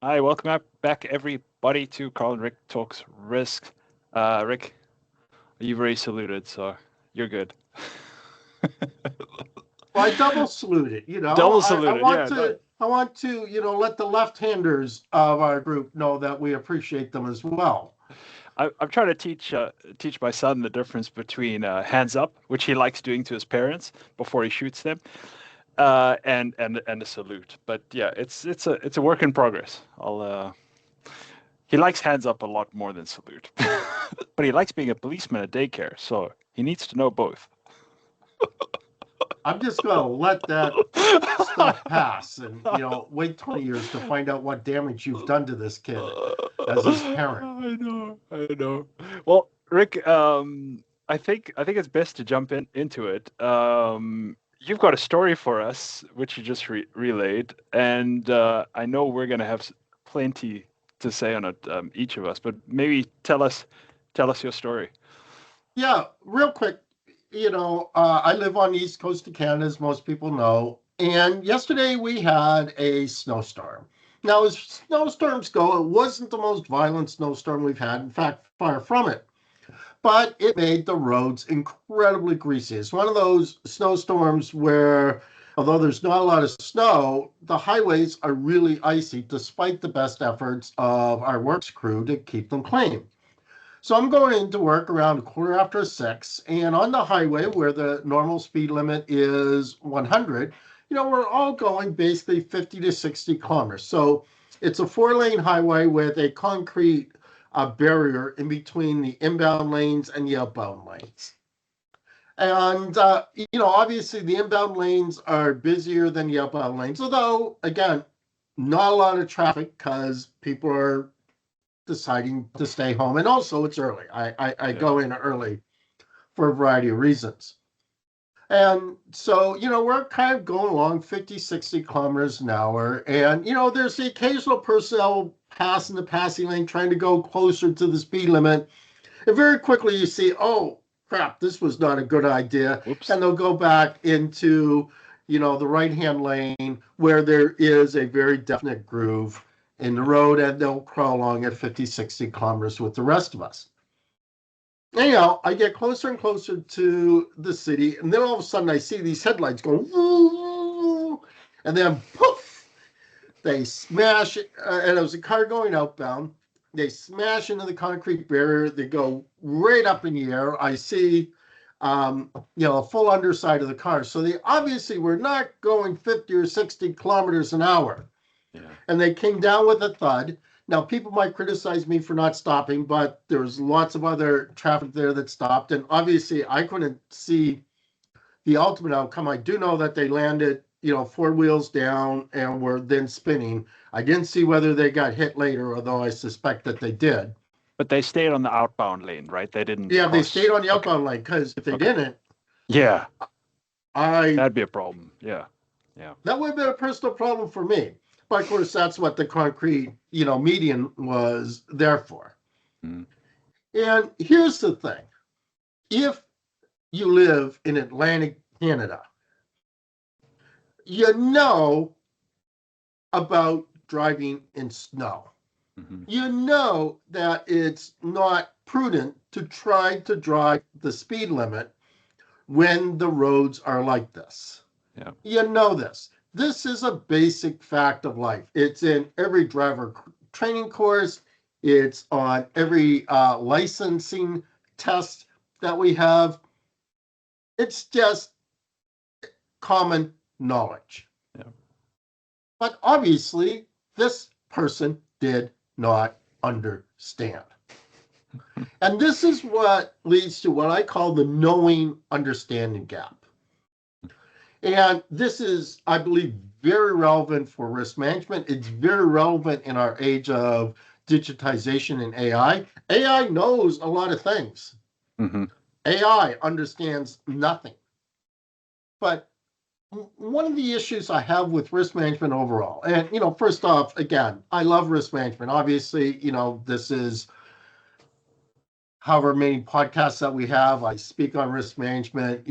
Hi, welcome back everybody to Carl and Rick Talks Risk. Rick, you've already saluted, so you're good. Well, I double salute it. Double I saluted, want yeah. No, to let the left-handers of our group know that we appreciate them as well. I'm trying to teach my son the difference between hands up, which he likes doing to his parents before he shoots them, and a salute. But yeah, it's a work in progress. He likes hands up a lot more than salute, but he likes being a policeman at daycare, so he needs to know both. I'm just going to let that stuff pass and wait 20 years to find out what damage you've done to this kid as his parent. I know. Well, Rick, I think it's best to jump into it. You've got a story for us, which you just relayed, and I know we're gonna have plenty to say on it, each of us. But maybe tell us your story. Yeah, real quick, I live on the east coast of Canada, as most people know. And yesterday we had a snowstorm. Now, as snowstorms go, it wasn't the most violent snowstorm we've had. In fact, far from it. But it made the roads incredibly greasy. It's one of those snowstorms where, although there's not a lot of snow, the highways are really icy, despite the best efforts of our works crew to keep them clean. So I'm going into work around a quarter after 6, and on the highway where the normal speed limit is 100, we're all going basically 50 to 60 kilometers. So it's a 4-lane highway with a concrete barrier in between the inbound lanes and the outbound lanes. And, obviously the inbound lanes are busier than the outbound lanes, although, again, not a lot of traffic because people are deciding to stay home. And also, it's early. I Yeah. go in early for a variety of reasons. And so, we're kind of going along 50, 60 kilometers an hour. And, there's the occasional person that will pass in the passing lane trying to go closer to the speed limit. And very quickly you see, oh, crap, this was not a good idea. Whoops. And they'll go back into, the right hand lane where there is a very definite groove in the road, and they'll crawl along at 50, 60 kilometers with the rest of us. Anyhow, I get closer and closer to the city, and then all of a sudden I see these headlights go, woo, and then poof, they smash, and it was a car going outbound. They smash into the concrete barrier. They go right up in the air. I see, a full underside of the car. So they obviously were not going 50 or 60 kilometers an hour. Yeah. And they came down with a thud. Now, people might criticize me for not stopping, but there was lots of other traffic there that stopped. And obviously, I couldn't see the ultimate outcome. I do know that they landed, 4 wheels down and were then spinning. I didn't see whether they got hit later, although I suspect that they did. But they stayed on the outbound lane, right? They didn't Yeah, they stayed cross. on the Okay. outbound lane because if they Okay. didn't, Yeah, I that'd be a problem. Yeah. Yeah. that would have been a personal problem for me. But of course, that's what the concrete, median was there for. Mm. And here's the thing: if you live in Atlantic Canada, you know about driving in snow. Hmm. You know that it's not prudent to try to drive the speed limit when the roads are like this. Yeah. You know this. This is a basic fact of life. It's in every driver training course, it's on every licensing test that we have. It's just common knowledge. Yeah. But obviously, this person did not understand. And this is what leads to what I call the knowing understanding gap. And this is, I believe, very relevant for risk management. It's very relevant in our age of digitization and AI. AI knows a lot of things. Hmm. AI understands nothing. But one of the issues I have with risk management overall, and first off, again, I love risk management. Obviously, this is however many podcasts that we have. I speak on risk management,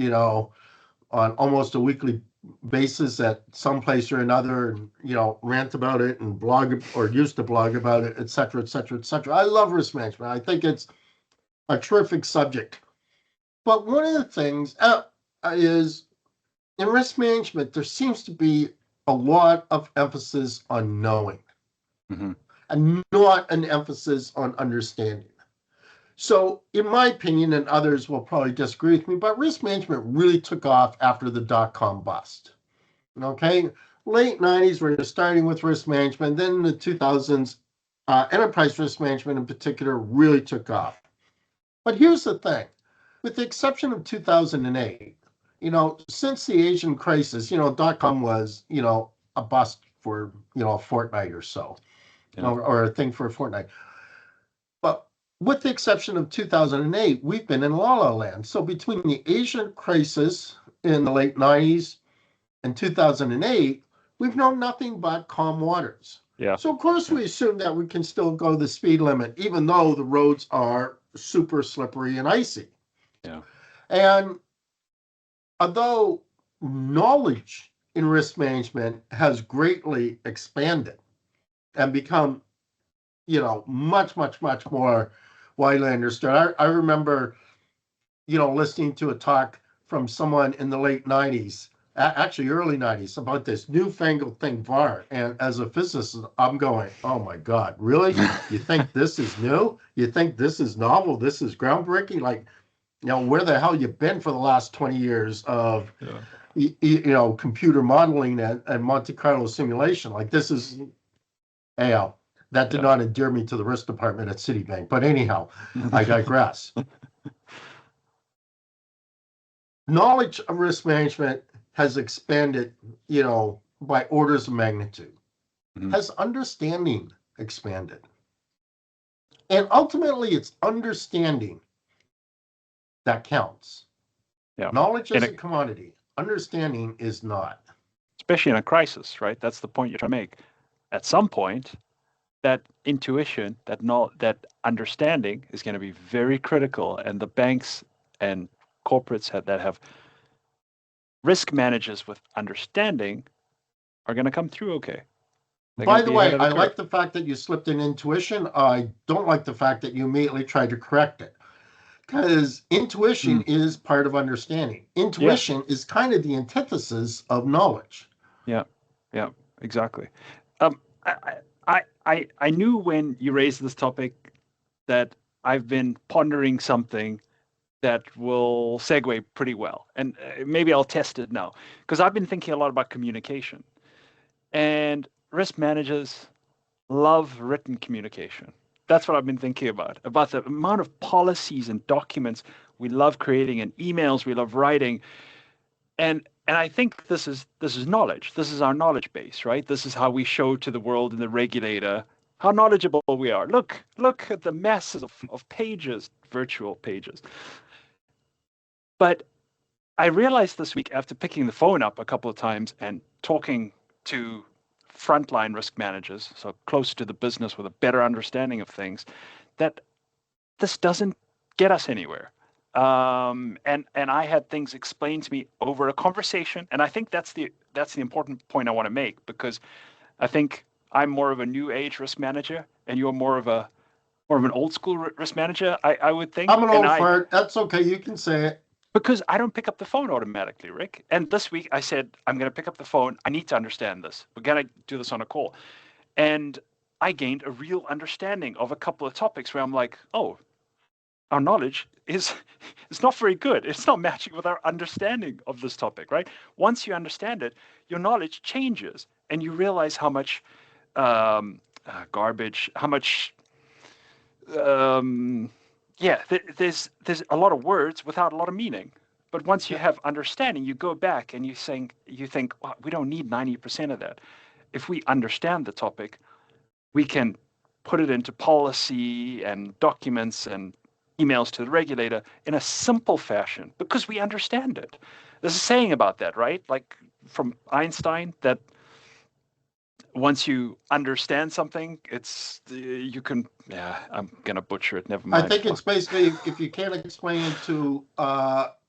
on almost a weekly basis at some place or another, and rant about it and blog or used to blog about it, et cetera, et cetera, et cetera. I love risk management. I think it's a terrific subject. But one of the things is in risk management, there seems to be a lot of emphasis on knowing Mm-hmm. and not an emphasis on understanding. So, in my opinion, and others will probably disagree with me, but risk management really took off after the dot-com bust. Okay, late 90s, we're starting with risk management. Then in the 2000s, enterprise risk management in particular really took off. But here's the thing, with the exception of 2008, since the Asian crisis, dot-com was, a bust for, a fortnight or so, or a thing for a fortnight. But with the exception of 2008, we've been in la la land. So between the Asian crisis in the late 90s and 2008, we've known nothing but calm waters. Yeah. So, of course, we assume that we can still go the speed limit, even though the roads are super slippery and icy. Yeah. And although knowledge in risk management has greatly expanded and become, much, much, much more widely understood. I remember, listening to a talk from someone in the late 90s, actually early 90s, about this newfangled thing, VAR. And as a physicist, I'm going, oh my God, really? You think this is new? You think this is novel? This is groundbreaking? Like, where the hell you been for the last 20 years of, computer modeling and Monte Carlo simulation? Like, this is, that did not endear me to the risk department at Citibank. But anyhow, I digress. Knowledge of risk management has expanded, by orders of magnitude. Mm-hmm. Has understanding expanded? And ultimately, it's understanding that counts. Yeah. Knowledge is a commodity. Understanding is not. Especially in a crisis, right? That's the point you're trying to make. At some point, that intuition, that understanding is going to be very critical, and the banks and corporates that have risk managers with understanding are going to come through okay. By the way, I like the fact that you slipped in intuition. I don't like the fact that you immediately tried to correct it, because intuition is part of understanding. Intuition is kind of the antithesis of knowledge. Yeah, exactly. I knew when you raised this topic that I've been pondering something that will segue pretty well. And maybe I'll test it now, because I've been thinking a lot about communication. And risk managers love written communication. That's what I've been thinking about the amount of policies and documents we love creating, and emails we love writing. And I think this is knowledge. This is our knowledge base, right? This is how we show to the world and the regulator how knowledgeable we are. Look at the masses of pages, virtual pages. But I realized this week, after picking the phone up a couple of times and talking to frontline risk managers, so close to the business with a better understanding of things, that this doesn't get us anywhere. And I had things explained to me over a conversation, and I think that's the important point I want to make, because I think I'm more of a new age risk manager, and you're more of an old school risk manager. I would think. I'm an old fart. That's okay. You can say it. Because I don't pick up the phone automatically, Rick. And this week I said, I'm going to pick up the phone. I need to understand this. We're going to do this on a call. And I gained a real understanding of a couple of topics where I'm like, oh, our knowledge is not very good. It's not matching with our understanding of this topic, right? Once you understand it, your knowledge changes, and you realize how much garbage, how much there's a lot of words without a lot of meaning. But once you have understanding, you go back and you think, well, we don't need 90% of that. If we understand the topic, we can put it into policy and documents and emails to the regulator in a simple fashion because we understand it. There's a saying about that, right? Like from Einstein, that once you understand something, you can. Yeah, I'm gonna butcher it. Never mind. I think it's basically, if you can't explain it to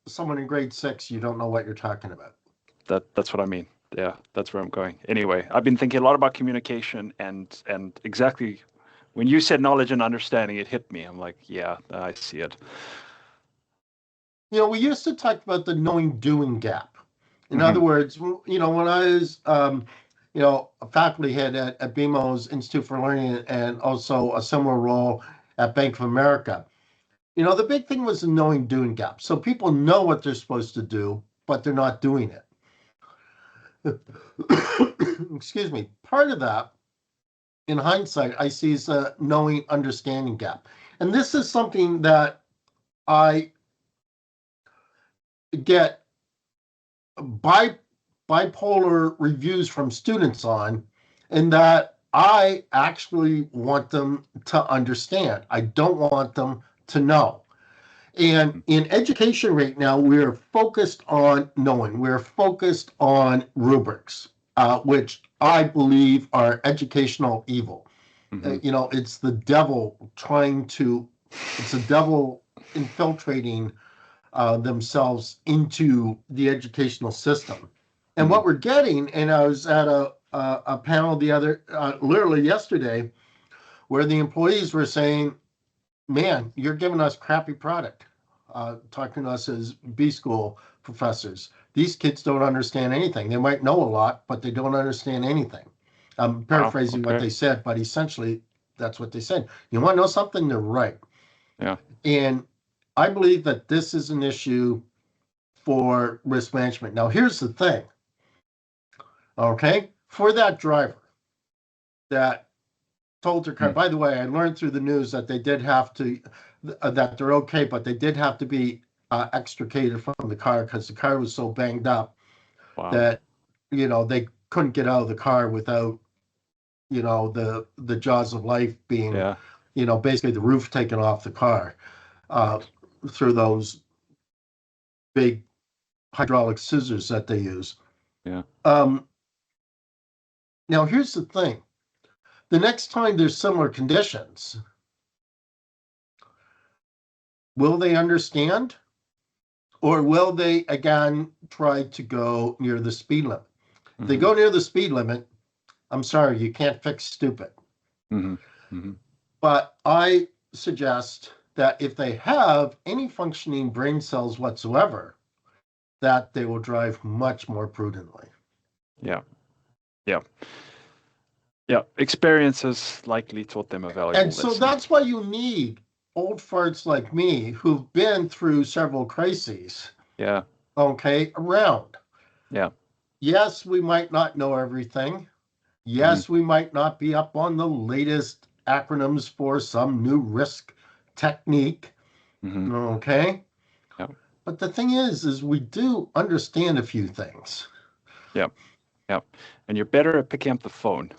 someone in grade 6, you don't know what you're talking about. that's what I mean. Yeah, that's where I'm going. Anyway, I've been thinking a lot about communication and exactly when you said knowledge and understanding, it hit me. I'm like, yeah, I see it. We used to talk about the knowing doing gap. In Hmm. other words, when I was, a faculty head at BMO's Institute for Learning and also a similar role at Bank of America, the big thing was the knowing doing gap. So people know what they're supposed to do, but they're not doing it. Excuse me. Part of that, in hindsight, I see as a knowing understanding gap. And this is something that I get bipolar reviews from students on, in that I actually want them to understand. I don't want them to know. And in education right now, we're focused on knowing. We're focused on rubrics, which I believe are educational evil. Hmm. It's the devil it's the devil infiltrating themselves into the educational system. And Hmm. what we're getting, and I was at a panel literally yesterday, where the employees were saying, man, you're giving us crappy product, talking to us as B school professors. These kids don't understand anything. They might know a lot, but they don't understand anything. I'm Wow. paraphrasing what Okay. they said, but essentially that's what they said. You want to know something? They're right. Yeah. And I believe that this is an issue for risk management. Now, here's the thing, okay? For that driver that told their car, Mm. by the way, I learned through the news that they did have to, that they're okay, but they did have to be extricated from the car because the car was so banged up Wow. that, they couldn't get out of the car without, the jaws of life being, Yeah. basically the roof taken off the car uh, through those big hydraulic scissors that they use. Yeah. Um, Now, here's the thing. The next time there's similar conditions, will they understand? Or will they again try to go near the speed limit? If they Hmm. go near the speed limit, I'm sorry, you can't fix stupid. Hmm. Hmm. But I suggest that if they have any functioning brain cells whatsoever, that they will drive much more prudently. Yeah. Yeah. Yeah. Experience has likely taught them a And valuable so lesson. that's why you need old farts like me who've been through several crises, Yeah. okay, around. Yeah. Yes, we might not know everything. Hmm. Yes, we might not be up on the latest acronyms for some new risk technique. Hmm. Okay. Yeah. But the thing is we do understand a few things. Yeah. Yeah. And you're better at picking up the phone.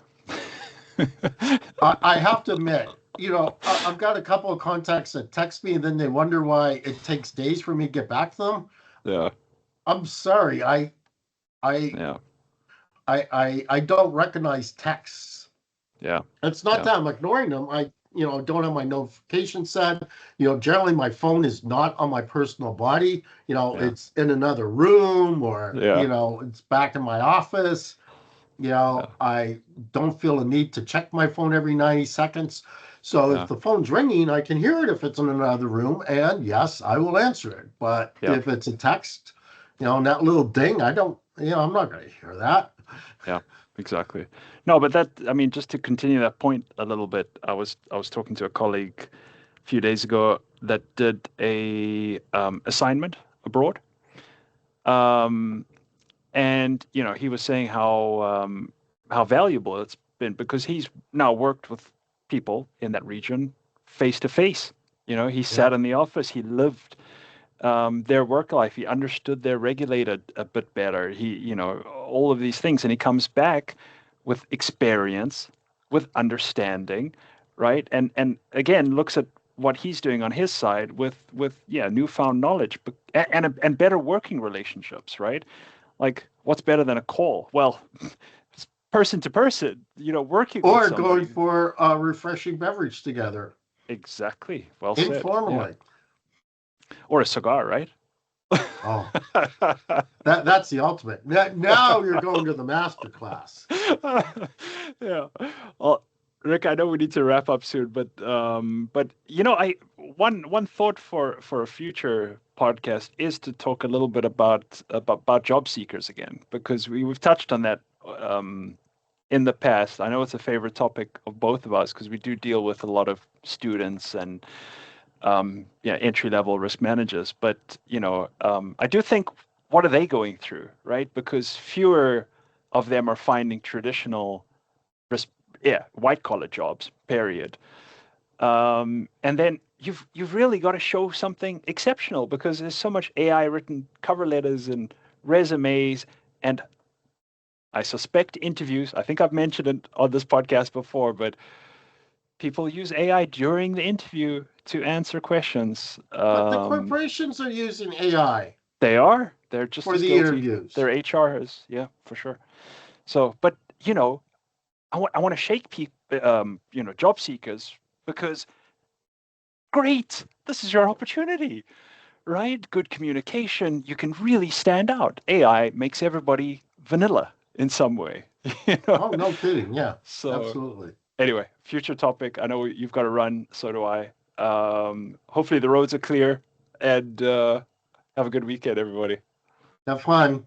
I have to admit, I've got a couple of contacts that text me and then they wonder why it takes days for me to get back to them. Yeah. I'm sorry. I, Yeah. I don't recognize texts. Yeah. It's not Yeah. that I'm ignoring them. I, don't have my notification set. Generally my phone is not on my personal body. Yeah. It's in another room or, Yeah. it's back in my office. Yeah. I don't feel a need to check my phone every 90 seconds. So if Yeah. the phone's ringing, I can hear it if it's in another room. And yes, I will answer it. But Yeah. if it's a text, and that little ding, I don't, I'm not going to hear that. Yeah, exactly. No, but that, I mean, just to continue that point a little bit, I was talking to a colleague a few days ago that did a assignment abroad. Um, and he was saying how valuable it's been because he's now worked with people in that region face to face. He sat Yeah. in the office, he lived their work life. He understood their regulator a bit better. All of these things, and he comes back with experience, with understanding, right? And again, looks at what he's doing on his side with newfound knowledge, but and better working relationships, right? Like, what's better than a call? Well, it's person to person, working with Or going somebody. for a refreshing beverage together Exactly. Well said. Yeah. informally. Or a cigar, right? Oh, that's the ultimate. Now you're going to the master class. Yeah. Well, Rick, I know we need to wrap up soon, but I one thought for a future podcast is to talk a little bit about job seekers again, because we've touched on that in the past. I know it's a favorite topic of both of us because we do deal with a lot of students and entry level risk managers. But I do think, what are they going through, right? Because fewer of them are finding traditional risk, white collar jobs. Period. And then you've really got to show something exceptional because there's so much AI written cover letters and resumes and I suspect interviews. I think I've mentioned it on this podcast before, but people use AI during the interview to answer questions. But the corporations are using AI They are. They're just for as the guilty. interviews. Their HR is, yeah, for sure. So, but I want to shake people, job seekers, because great, this is your opportunity, right? Good communication. You can really stand out. AI makes everybody vanilla in some way, you know. Oh, no kidding. Yeah, So absolutely. anyway, future topic. I know you've got to run, so do I. Hopefully the roads are clear, and have a good weekend, everybody. Have fun.